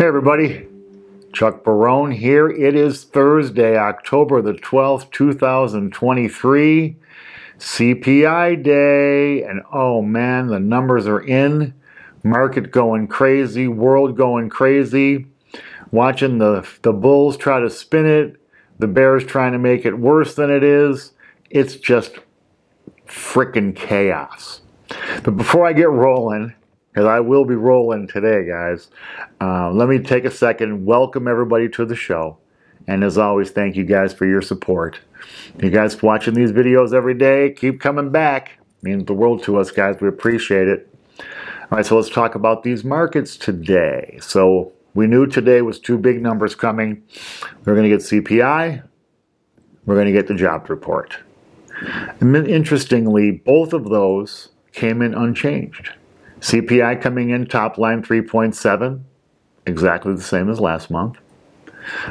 everybody, Chuck Barone here. It is Thursday, October the 12th, 2023, CPI day, and oh man, the numbers are in. Market going crazy, world going crazy, watching the bulls try to spin it, the bears trying to make it worse than it is. It's just frickin' chaos. But before I get rolling, because I will be rolling today, guys, let me take a second and welcome everybody to the show. And as always, thank you guys for your support. You guys watching these videos every day, keep coming back. It means the world to us, guys. We appreciate it. All right, so let's talk about these markets today. So we knew today was two big numbers coming. We're going to get CPI. We're going to get the jobs report. And interestingly, both of those came in unchanged. CPI coming in top line 3.7, exactly the same as last month.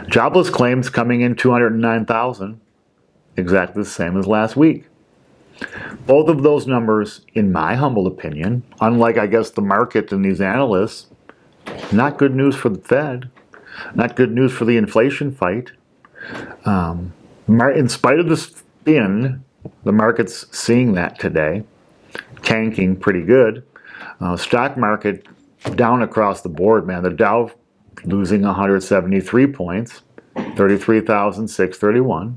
Jobless claims coming in 209,000, exactly the same as last week. Both of those numbers, in my humble opinion, unlike I guess the market and these analysts, not good news for the Fed, not good news for the inflation fight. In spite of the spin, the market's seeing that today, tanking pretty good. Stock market down across the board, man. The Dow losing 173 points, 33,631.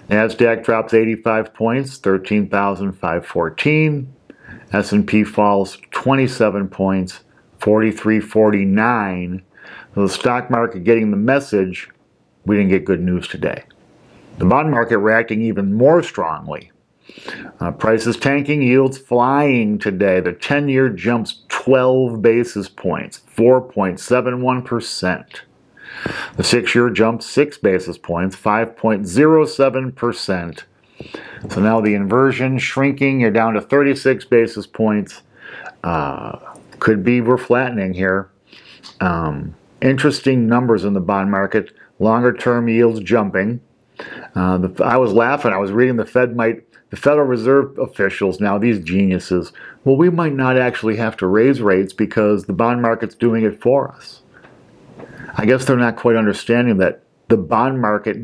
NASDAQ drops 85 points, 13,514. S&P falls 27 points, 4349. So the stock market getting the message, we didn't get good news today. The bond market reacting even more strongly. Prices tanking, yields flying today. The 10-year jumps 12 basis points, 4.71%. The 6-year jumps 6 basis points, 5.07%. So now the inversion shrinking, you're down to 36 basis points. Could be we're flattening here. Interesting numbers in the bond market. Longer term yields jumping. I was laughing. I was reading the Federal Reserve officials, now these geniuses, well, we might not actually have to raise rates because the bond market's doing it for us. I guess they're not quite understanding that the bond market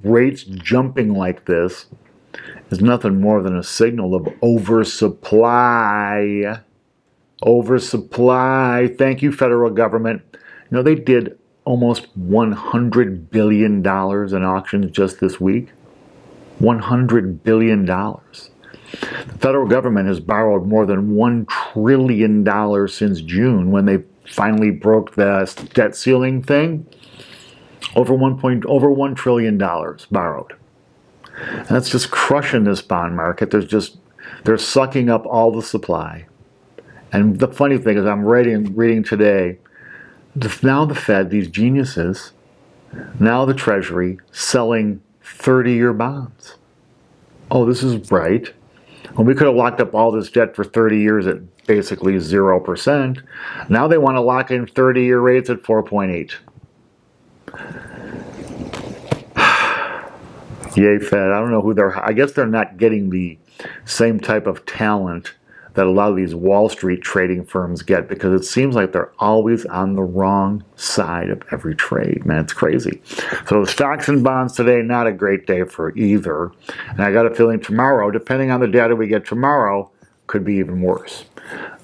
rates jumping like this is nothing more than a signal of oversupply. Oversupply. Thank you, federal government. You know, they did almost $100 billion in auctions just this week. $100 billion. The federal government has borrowed more than $1 trillion since June when they finally broke the debt ceiling thing. Over $1 trillion borrowed. And that's just crushing this bond market. They're sucking up all the supply. And the funny thing is, I'm reading today, now the Fed, these geniuses, now the Treasury selling 30-year bonds. Oh, this is right. Well, we could have locked up all this debt for 30 years at basically 0%. Now they want to lock in 30-year rates at 4.8. Yay, Fed. I don't know who I guess they're not getting the same type of talent that a lot of these Wall Street trading firms get, because it seems like they're always on the wrong side of every trade. Man, it's crazy. So the stocks and bonds today, not a great day for either. And I got a feeling tomorrow, depending on the data we get tomorrow, could be even worse.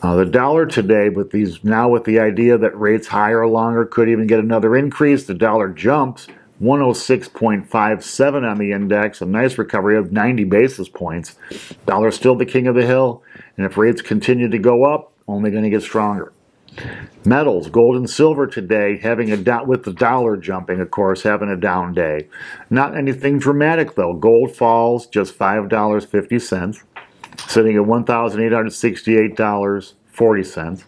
The dollar today, with the idea that rates higher or longer could even get another increase, the dollar jumps 106.57 on the index, a nice recovery of 90 basis points. Dollar's still the king of the hill, and if rates continue to go up, only going to get stronger. Metals, gold and silver today, with the dollar jumping, of course, having a down day. Not anything dramatic, though. Gold falls just $5.50, sitting at $1,868.40.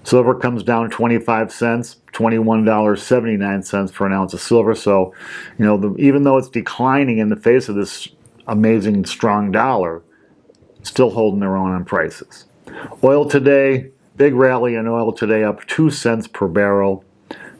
Silver comes down 25 cents, $21.79 for an ounce of silver. So, you know, even though it's declining in the face of this amazing strong dollar, still holding their own on prices. Oil today, big rally in oil today, up 2 cents per barrel.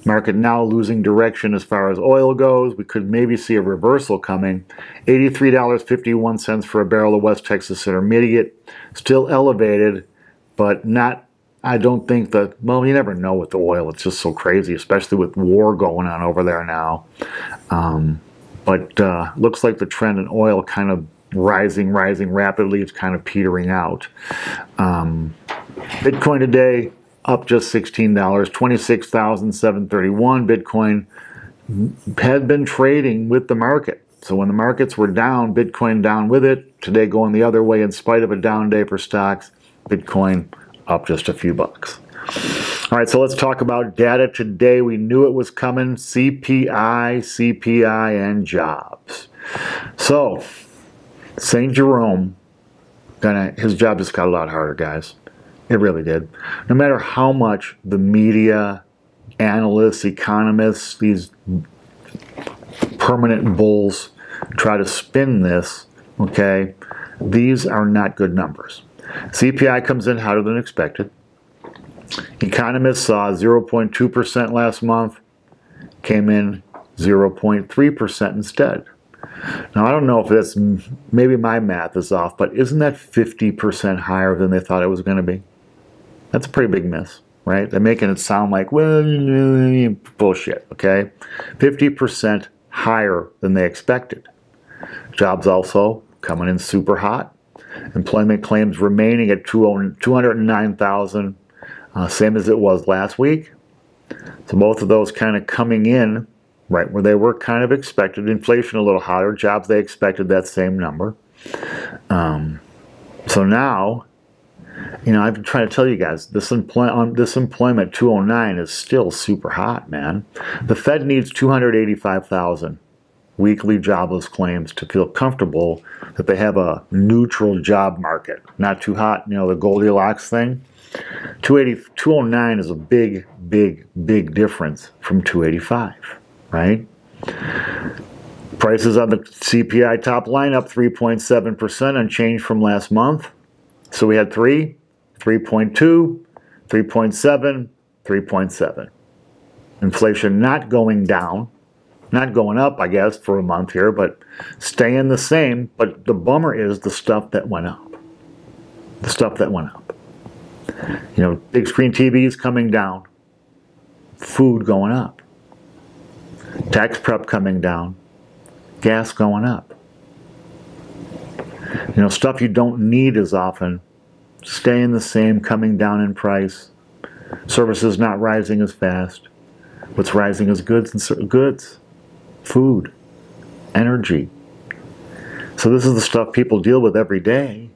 Market now losing direction as far as oil goes. We could maybe see a reversal coming. $83.51 for a barrel of West Texas Intermediate. Still elevated, but not I don't think that, well, you never know with the oil. It's just so crazy, especially with war going on over there now. But looks like the trend in oil kind of rising rapidly. It's kind of petering out. Bitcoin today up just $16, 26,731. Bitcoin had been trading with the market. So when the markets were down, Bitcoin down with it. Today going the other way in spite of a down day for stocks. Bitcoin up just a few bucks. All right, so let's talk about data today. We knew it was coming. CPI, and jobs. So St. Jerome, his job just got a lot harder, guys. It really did. No matter how much the media, analysts, economists, these permanent bulls try to spin this, okay, these are not good numbers. CPI comes in hotter than expected. Economists saw 0.2% last month, came in 0.3% instead. Now, I don't know if that's, maybe my math is off, but isn't that 50% higher than they thought it was going to be? That's a pretty big miss, right? They're making it sound like, well, bullshit, okay? 50% higher than they expected. Jobs also coming in super hot. Employment claims remaining at 209,000, same as it was last week. So both of those kind of coming in right where they were kind of expected. Inflation a little hotter. Jobs, they expected that same number. So now, you know, I've been trying to tell you guys, this employment 209 is still super hot, man. The Fed needs 285,000 weekly jobless claims to feel comfortable that they have a neutral job market. Not too hot, you know, the Goldilocks thing. 209 is a big difference from 285, right? Prices on the CPI top line up 3.7%, unchanged from last month. So we had 3, 3.2, 3.7, 3.7. Inflation not going down, not going up, I guess, for a month here, but staying the same. But the bummer is the stuff that went up. The stuff that went up. You know, big screen TVs coming down. Food going up. Tax prep coming down. Gas going up. You know, stuff you don't need as often, staying the same, coming down in price. Services not rising as fast. What's rising is goods, food, energy. So this is the stuff people deal with every day.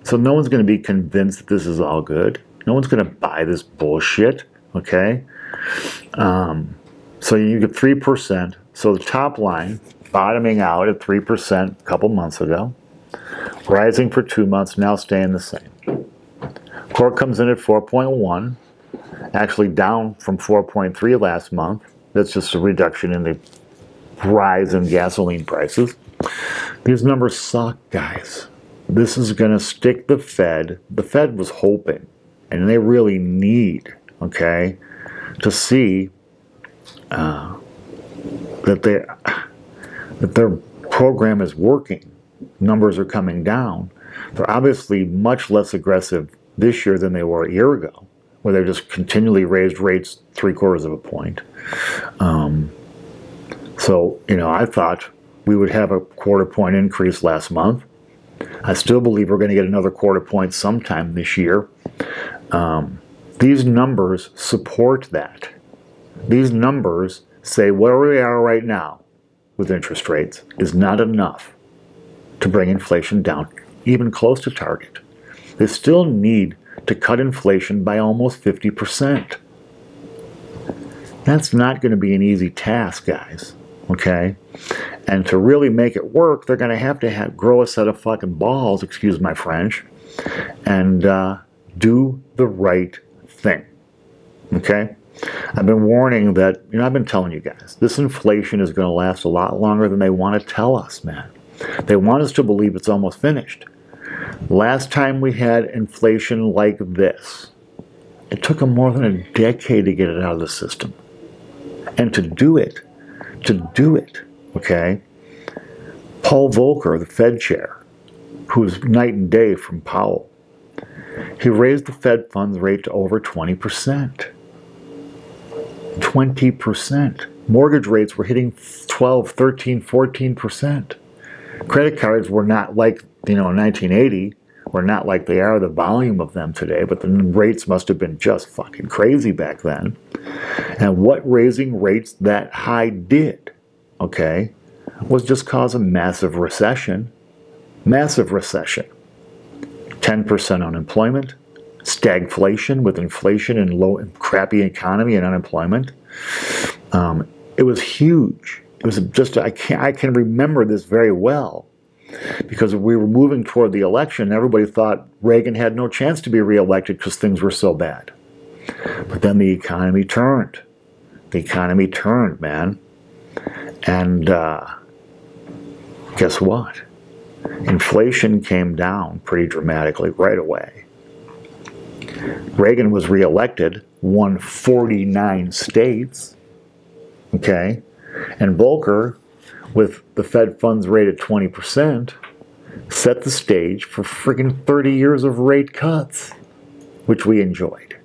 So no one's going to be convinced that this is all good. No one's going to buy this bullshit, okay? So you get 3%. So the top line bottoming out at 3% a couple months ago. Rising for 2 months, now staying the same. Core comes in at 4.1, actually down from 4.3 last month. That's just a reduction in the rise in gasoline prices. These numbers suck, guys. This is going to stick the Fed. The Fed was hoping, and they really need, okay, to see that their program is working. Numbers are coming down. They're obviously much less aggressive this year than they were a year ago, where they just continually raised rates 3/4 of a point. So, you know, I thought we would have a 1/4 point increase last month. I still believe we're going to get another 1/4 point sometime this year. These numbers support that. These numbers say where we are right now with interest rates is not enough to bring inflation down even close to target. They still need to cut inflation by almost 50%. That's not going to be an easy task, guys, okay? And to really make it work, they're going to have grow a set of fucking balls, excuse my French, and do the right thing, okay? I've been warning that, you know, I've been telling you guys, this inflation is going to last a lot longer than they want to tell us, man. They want us to believe it's almost finished. Last time we had inflation like this, it took them more than a decade to get it out of the system. And to do it, okay, Paul Volcker, the Fed chair, who's night and day from Powell, He raised the Fed funds rate to over 20%. 20%. Mortgage rates were hitting 12, 13, 14%. Credit cards were not like, in 1980, were not like they are, the volume of them today, but the rates must have been just fucking crazy back then. And what raising rates that high did, okay, was just cause a massive recession. Massive recession. 10% unemployment, stagflation with inflation and low, crappy economy and unemployment. It was huge. It was just, I can remember this very well because we were moving toward the election. Everybody thought Reagan had no chance to be reelected because things were so bad. But then the economy turned. The economy turned, man. And guess what? Inflation came down pretty dramatically right away. Reagan was reelected, won 49 states, okay? And Volcker, with the Fed funds rate at 20%, set the stage for friggin' 30 years of rate cuts, which we enjoyed.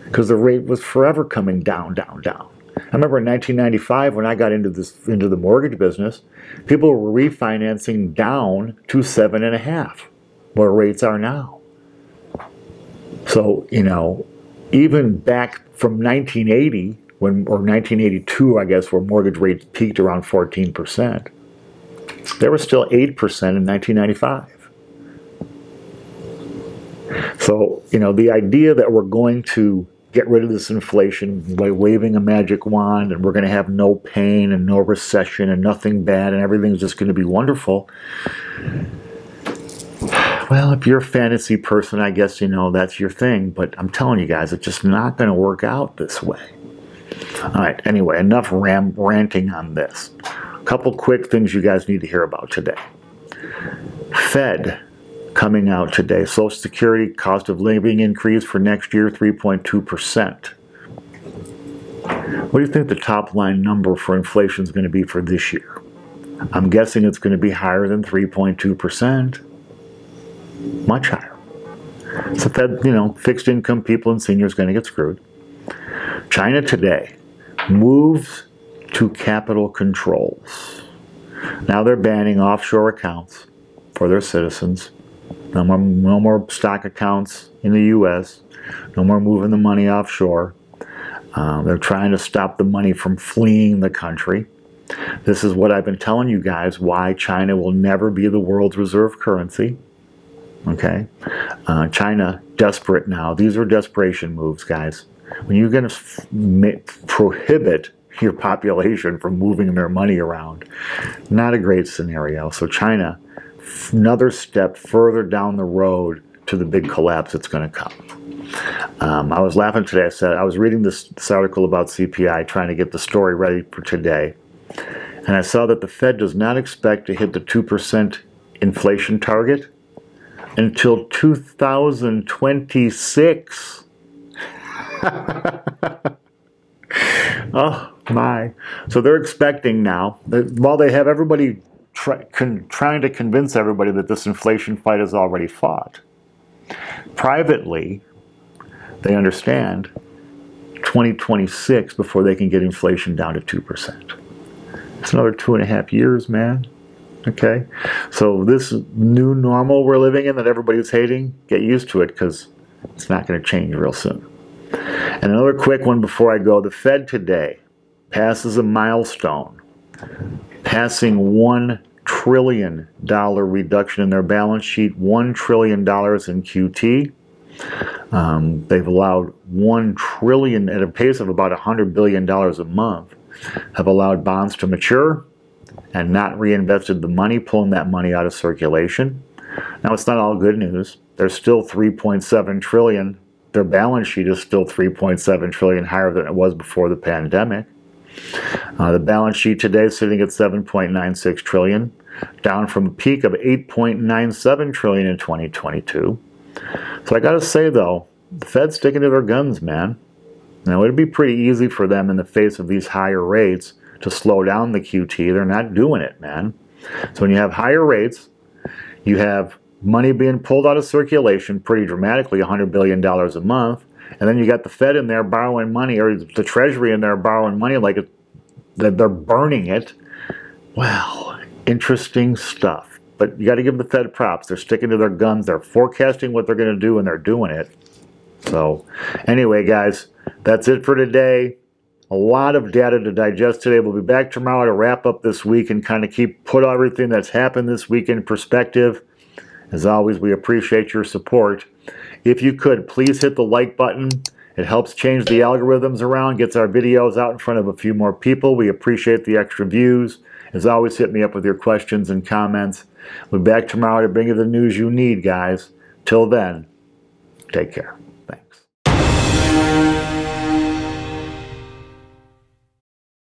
Because the rate was forever coming down, down, down. I remember in 1995 when I got into the mortgage business, people were refinancing down to 7.5, where rates are now. So, even back from 1980, or 1982, I guess, where mortgage rates peaked around 14%, they were still 8% in 1995. So, the idea that we're going to get rid of this inflation by waving a magic wand and we're going to have no pain and no recession and nothing bad and everything's just going to be wonderful. Well, if you're a fantasy person, I guess, that's your thing. But I'm telling you guys, it's just not going to work out this way. All right, anyway, enough ranting on this. A couple quick things you guys need to hear about today. Fed coming out today. Social Security cost of living increase for next year, 3.2%. What do you think the top line number for inflation is going to be for this year? I'm guessing it's going to be higher than 3.2%. Much higher. So Fed, fixed income people and seniors going to get screwed. China today moves to capital controls. Now they're banning offshore accounts for their citizens. No more stock accounts in the U.S. No more moving the money offshore. They're trying to stop the money from fleeing the country. This is what I've been telling you guys, why China will never be the world's reserve currency. Okay? China, desperate now. These are desperation moves, guys. When you're going to prohibit your population from moving their money around, not a great scenario. So China, another step further down the road to the big collapse that's going to come. I was laughing today. I was reading this article about CPI, trying to get the story ready for today. And I saw that the Fed does not expect to hit the 2% inflation target until 2026. Oh my. So they're expecting now, while they have everybody trying to convince everybody that this inflation fight is already fought, privately, they understand 2026 before they can get inflation down to 2%. It's another 2.5 years, man. Okay? So this new normal we're living in that everybody's hating, get used to it because it's not going to change real soon. And another quick one before I go. The Fed today passes a milestone, passing $1 trillion reduction in their balance sheet, $1 trillion in QT. They've allowed $1 trillion at a pace of about $100 billion a month, have allowed bonds to mature and not reinvested the money, pulling that money out of circulation. Now, it's not all good news. There's still $3.7 trillion. Their balance sheet is still $3.7 trillion higher than it was before the pandemic. The balance sheet today is sitting at $7.96 trillion, down from a peak of $8.97 trillion in 2022. So I got to say, though, the Fed's sticking to their guns, man. Now, it'd be pretty easy for them in the face of these higher rates to slow down the QT. They're not doing it, man. So when you have higher rates, you have money being pulled out of circulation pretty dramatically, $100 billion a month. And then you got the Fed in there borrowing money, or the Treasury in there borrowing money like they're burning it. Well, interesting stuff. But you got to give the Fed props. They're sticking to their guns. They're forecasting what they're going to do, and they're doing it. So anyway, guys, that's it for today. A lot of data to digest today. We'll be back tomorrow to wrap up this week and kind of put everything that's happened this week in perspective. As always, we appreciate your support. If you could, please hit the like button. It helps change the algorithms around, gets our videos out in front of a few more people. We appreciate the extra views. As always, hit me up with your questions and comments. We'll be back tomorrow to bring you the news you need, guys. Till then, take care.